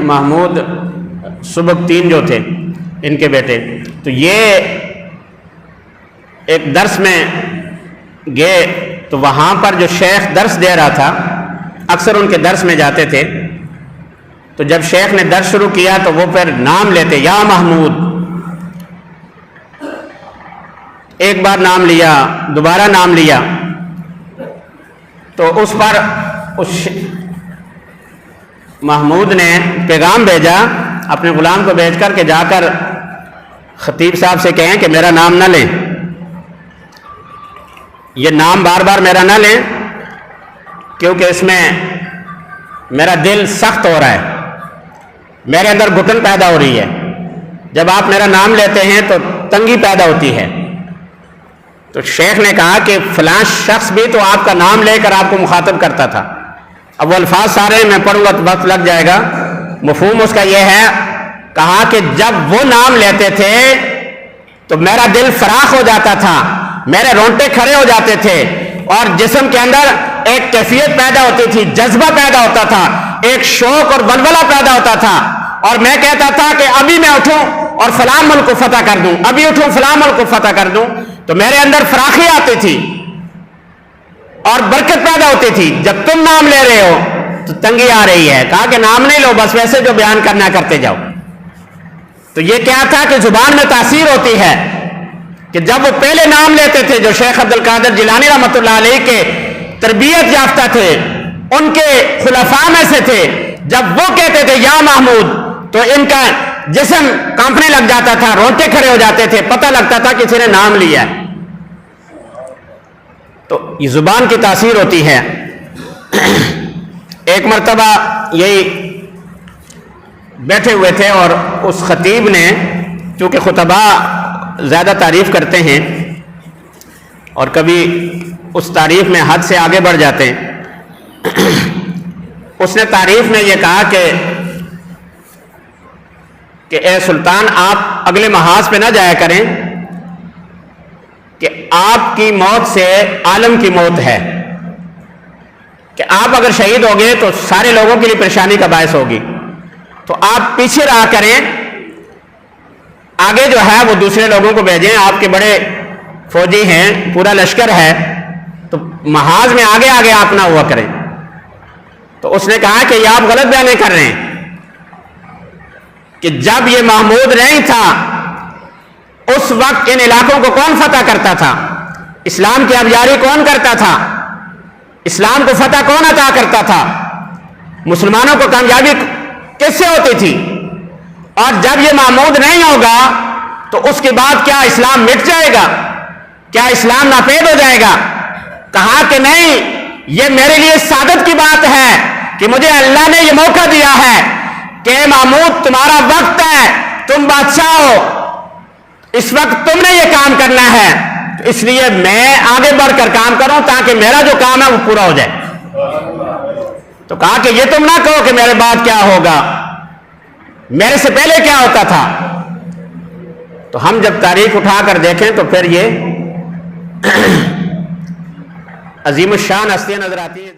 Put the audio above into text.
محمود سبکتین جو تھے ان کے بیٹے، تو یہ ایک درس میں گئے تو وہاں پر جو شیخ درس دے رہا تھا، اکثر ان کے درس میں جاتے تھے، تو جب شیخ نے درس شروع کیا تو وہ پھر نام لیتے، یا محمود، ایک بار نام لیا، دوبارہ نام لیا، تو اس پر اس محمود نے پیغام بھیجا اپنے غلام کو بھیج کر کہ جا کر خطیب صاحب سے کہیں کہ میرا نام نہ لیں، یہ نام بار بار میرا نہ لیں، کیونکہ اس میں میرا دل سخت ہو رہا ہے، میرے اندر گھٹن پیدا ہو رہی ہے، جب آپ میرا نام لیتے ہیں تو تنگی پیدا ہوتی ہے۔ تو شیخ نے کہا کہ فلاں شخص بھی تو آپ کا نام لے کر آپ کو مخاطب کرتا تھا، اب وہ الفاظ سارے میں پڑھوں گا تو وقت لگ جائے گا، مفہوم اس کا یہ ہے، کہا کہ جب وہ نام لیتے تھے تو میرا دل فراخ ہو جاتا تھا، میرے رونٹے کھڑے ہو جاتے تھے، اور جسم کے اندر ایک کیفیت پیدا ہوتی تھی، جذبہ پیدا ہوتا تھا، ایک شوق اور ولولہ پیدا ہوتا تھا، اور میں کہتا تھا کہ ابھی میں اٹھوں اور فلاں ملک کو فتح کر دوں، ابھی اٹھوں فلاں ملک کو فتح کر دوں، تو میرے اندر فراخی آتی تھی اور برکت پیدا ہوتی تھی۔ جب تم نام لے رہے ہو تو تنگی آ رہی ہے، کہا کہ نام نہیں لو، بس ویسے جو بیان کرنا کرتے جاؤ۔ تو یہ کیا تھا کہ زبان میں تاثیر ہوتی ہے کہ جب وہ پہلے نام لیتے تھے، جو شیخ عبد القادر جیلانی رحمۃ اللہ علیہ کے تربیت یافتہ تھے، ان کے خلفاء میں سے تھے، جب وہ کہتے تھے یا محمود تو ان کا جسم کانپنے لگ جاتا تھا، رونٹے کھڑے ہو جاتے تھے، پتہ لگتا تھا کسی نے نام لیا ہے۔ تو یہ زبان کی تاثیر ہوتی ہے۔ ایک مرتبہ یہی بیٹھے ہوئے تھے اور اس خطیب نے، چونکہ خطبہ زیادہ تعریف کرتے ہیں اور کبھی اس تعریف میں حد سے آگے بڑھ جاتے ہیں، اس نے تعریف میں یہ کہا کہ اے سلطان، آپ اگلے محاذ پہ نہ جایا کریں کہ آپ کی موت سے عالم کی موت ہے، کہ آپ اگر شہید ہو گئے تو سارے لوگوں کے لیے پریشانی کا باعث ہوگی، تو آپ پیچھے رہا کریں، آگے جو ہے وہ دوسرے لوگوں کو بھیجیں، آپ کے بڑے فوجی ہیں، پورا لشکر ہے، تو محاذ میں آگے آگے آپ نہ ہوا کریں۔ تو اس نے کہا کہ یہ آپ غلط بیانیں کر رہے ہیں، کہ جب یہ محمود نہیں تھا اس وقت ان علاقوں کو کون فتح کرتا تھا؟ اسلام کی ابیاری کون کرتا تھا؟ اسلام کو فتح کون عطا کرتا تھا؟ مسلمانوں کو کامیابی کس سے ہوتی تھی؟ اور جب یہ محمود نہیں ہوگا تو اس کے بعد کیا اسلام مٹ جائے گا؟ کیا اسلام ناپید ہو جائے گا؟ کہا کہ نہیں، یہ میرے لیے سعادت کی بات ہے کہ مجھے اللہ نے یہ موقع دیا ہے کہ محمود تمہارا وقت ہے، تم بادشاہ ہو، اس وقت تم نے یہ کام کرنا ہے، تو اس لیے میں آگے بڑھ کر کام کروں تاکہ میرا جو کام ہے وہ پورا ہو جائے۔ تو کہا کہ یہ تم نہ کہو کہ میرے بعد کیا ہوگا، میرے سے پہلے کیا ہوتا تھا۔ تو ہم جب تاریخ اٹھا کر دیکھیں تو پھر یہ عظیم الشان ہستیاں نظر آتی ہیں۔